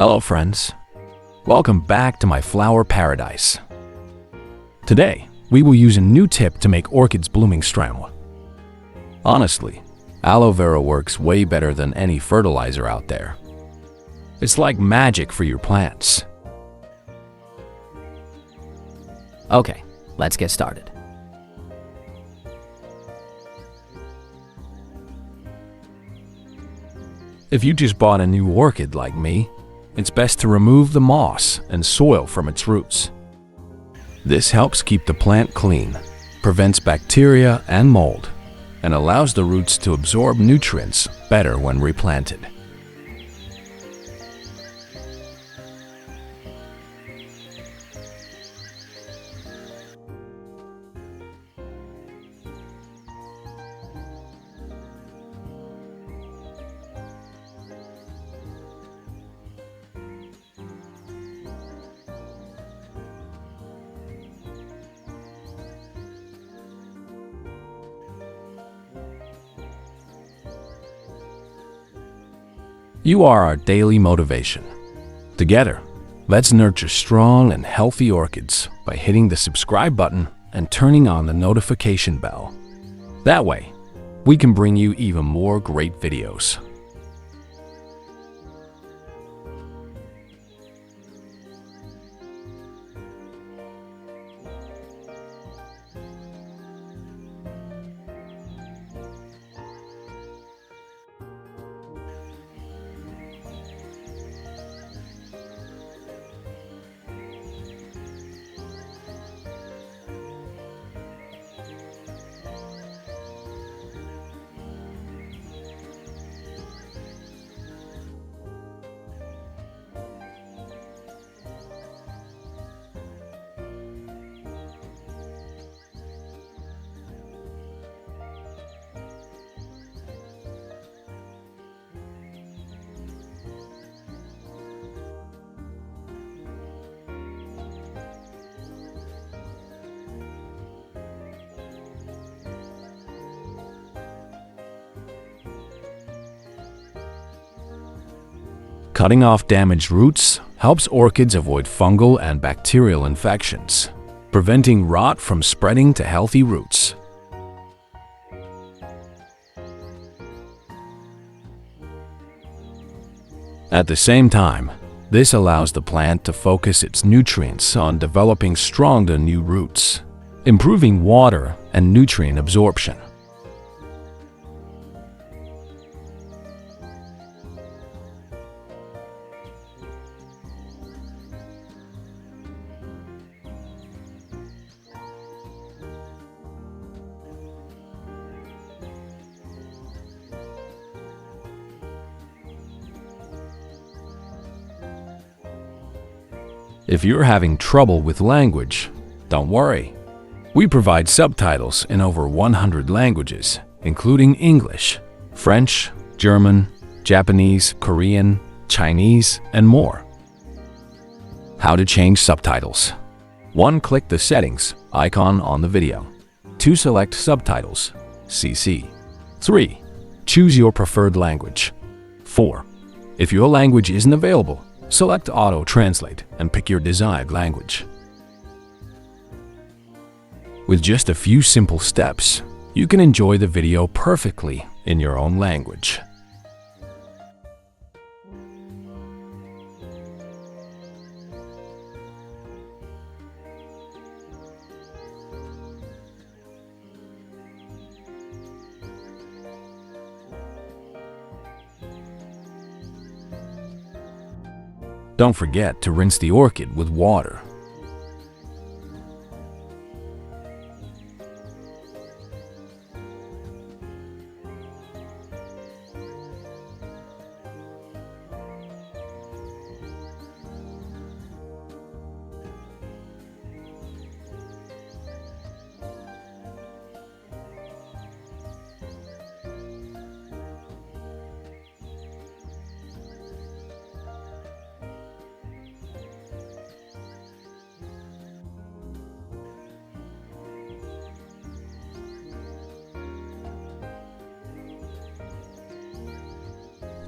Hello friends, welcome back to my flower paradise. Today, we will use a new tip to make orchids blooming strong. Honestly, aloe vera works way better than any fertilizer out there. It's like magic for your plants. Okay, let's get started. If you just bought a new orchid like me, it's best to remove the moss and soil from its roots. This helps keep the plant clean, prevents bacteria and mold, and allows the roots to absorb nutrients better when replanted. You are our daily motivation. Together, let's nurture strong and healthy orchids by hitting the subscribe button and turning on the notification bell. That way, we can bring you even more great videos. Cutting off damaged roots helps orchids avoid fungal and bacterial infections, preventing rot from spreading to healthy roots. At the same time, this allows the plant to focus its nutrients on developing stronger new roots, improving water and nutrient absorption. If you're having trouble with language, don't worry. We provide subtitles in over 100 languages, including English, French, German, Japanese, Korean, Chinese, and more. How to change subtitles. 1. Click the settings icon on the video. 2. Select subtitles, CC. 3. Choose your preferred language. 4. If your language isn't available, select Auto Translate and pick your desired language. With just a few simple steps, you can enjoy the video perfectly in your own language. Don't forget to rinse the orchid with water.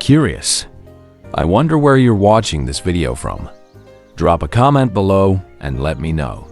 Curious? I wonder where you're watching this video from. Drop a comment below and let me know.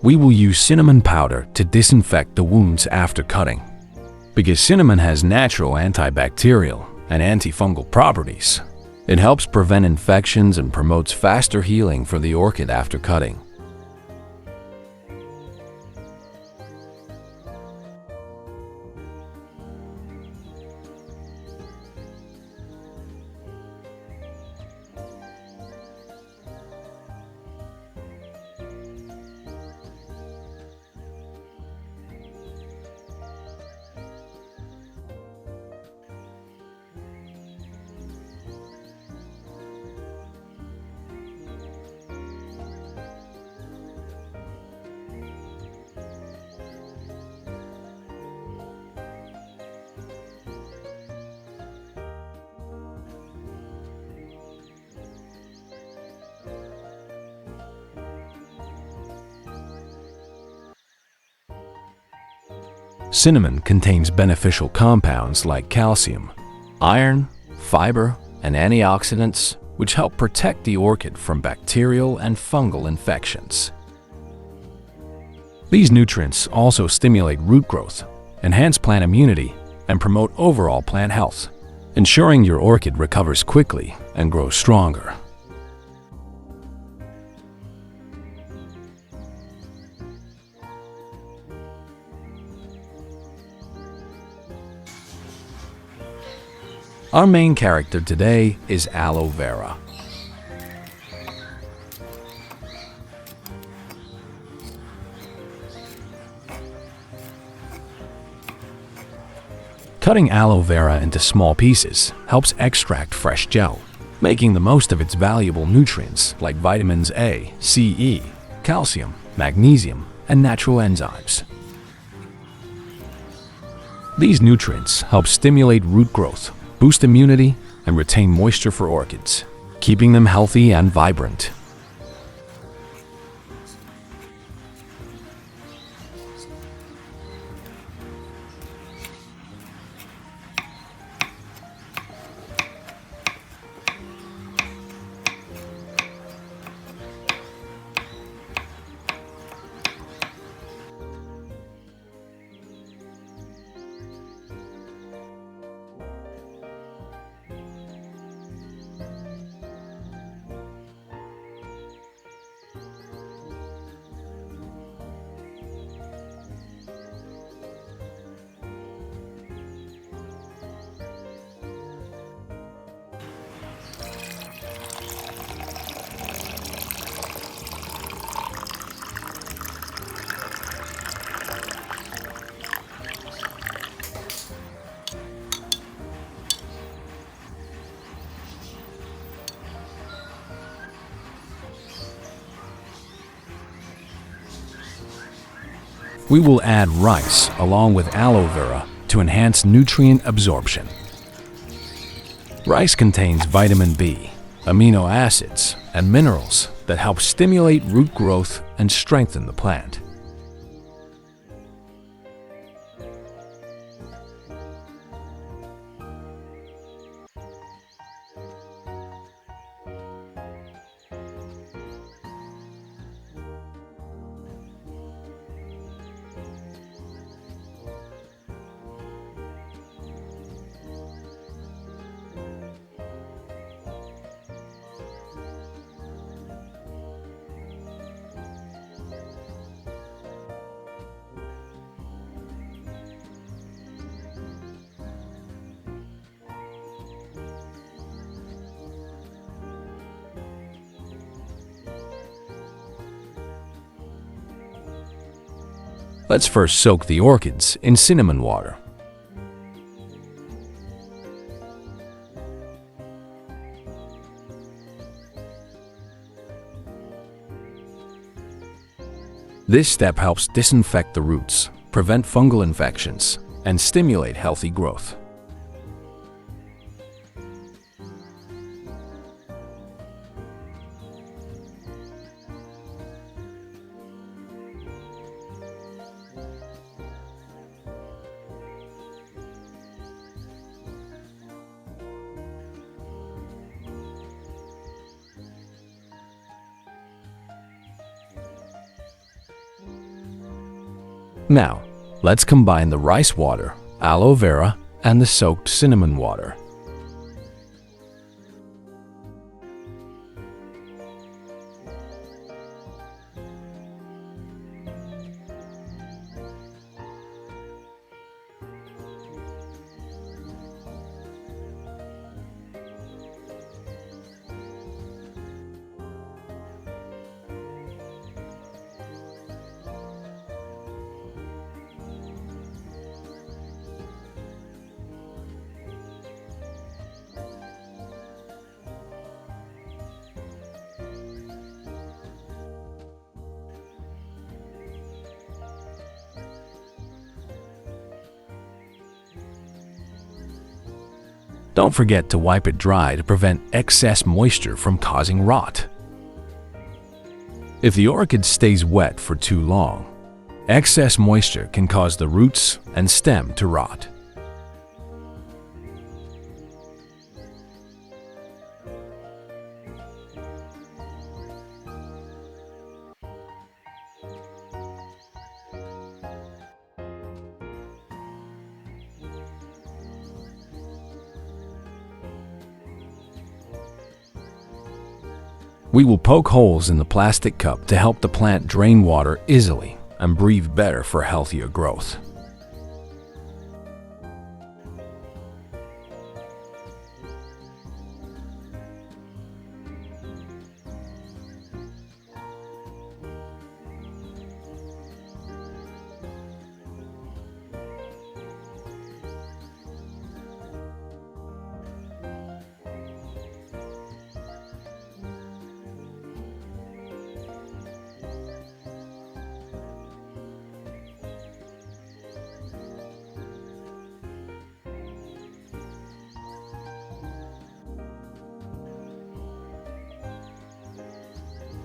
We will use cinnamon powder to disinfect the wounds after cutting. Because cinnamon has natural antibacterial and antifungal properties, it helps prevent infections and promotes faster healing for the orchid after cutting. Cinnamon contains beneficial compounds like calcium, iron, fiber, and antioxidants, which help protect the orchid from bacterial and fungal infections. These nutrients also stimulate root growth, enhance plant immunity, and promote overall plant health, ensuring your orchid recovers quickly and grows stronger. Our main character today is Aloe Vera. Cutting aloe vera into small pieces helps extract fresh gel, making the most of its valuable nutrients like vitamins A, C, E, calcium, magnesium, and natural enzymes. These nutrients help stimulate root growth, boost immunity, and retain moisture for orchids, keeping them healthy and vibrant. We will add rice along with aloe vera to enhance nutrient absorption. Rice contains vitamin B, amino acids, and minerals that help stimulate root growth and strengthen the plant. Let's first soak the orchids in cinnamon water. This step helps disinfect the roots, prevent fungal infections, and stimulate healthy growth. Now, let's combine the rice water, aloe vera, and the soaked cinnamon water. Don't forget to wipe it dry to prevent excess moisture from causing rot. If the orchid stays wet for too long, excess moisture can cause the roots and stem to rot. We will poke holes in the plastic cup to help the plant drain water easily and breathe better for healthier growth.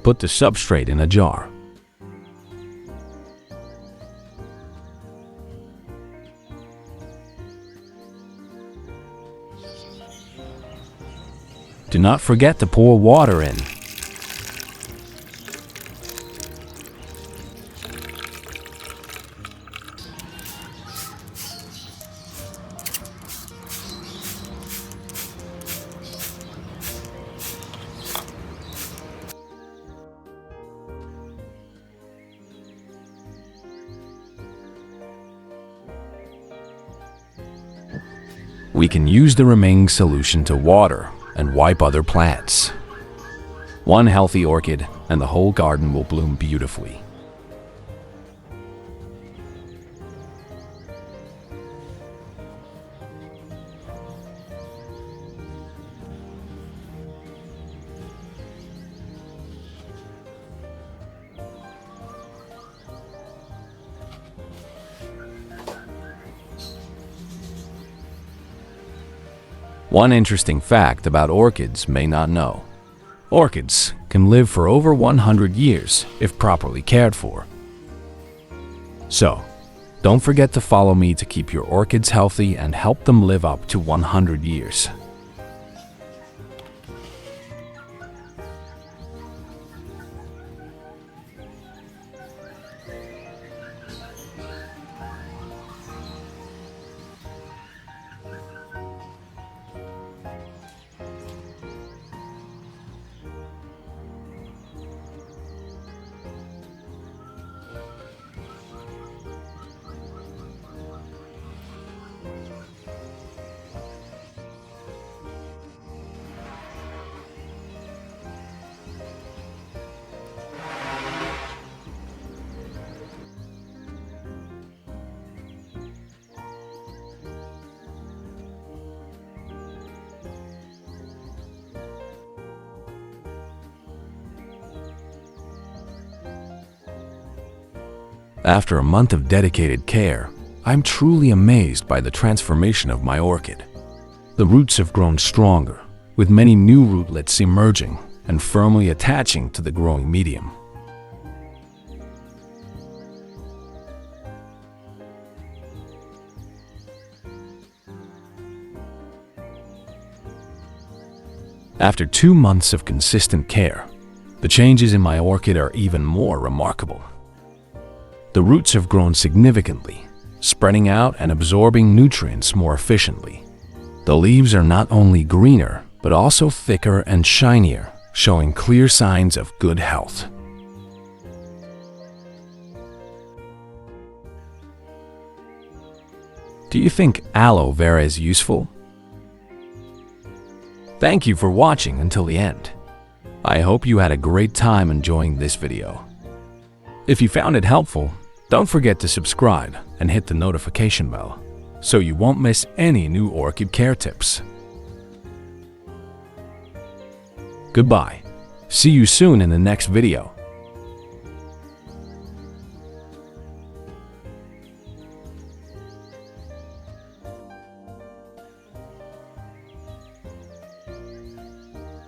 Put the substrate in a jar. Do not forget to pour water in. We can use the remaining solution to water and wipe other plants. One healthy orchid and the whole garden will bloom beautifully. One interesting fact about orchids may not know. Orchids can live for over 100 years if properly cared for. So, don't forget to follow me to keep your orchids healthy and help them live up to 100 years. After a month of dedicated care, I'm truly amazed by the transformation of my orchid. The roots have grown stronger, with many new rootlets emerging and firmly attaching to the growing medium. After 2 months of consistent care, the changes in my orchid are even more remarkable. The roots have grown significantly, spreading out and absorbing nutrients more efficiently. The leaves are not only greener, but also thicker and shinier, showing clear signs of good health. Do you think aloe vera is useful? Thank you for watching until the end. I hope you had a great time enjoying this video. If you found it helpful, don't forget to subscribe and hit the notification bell so you won't miss any new orchid care tips. Goodbye. See you soon in the next video.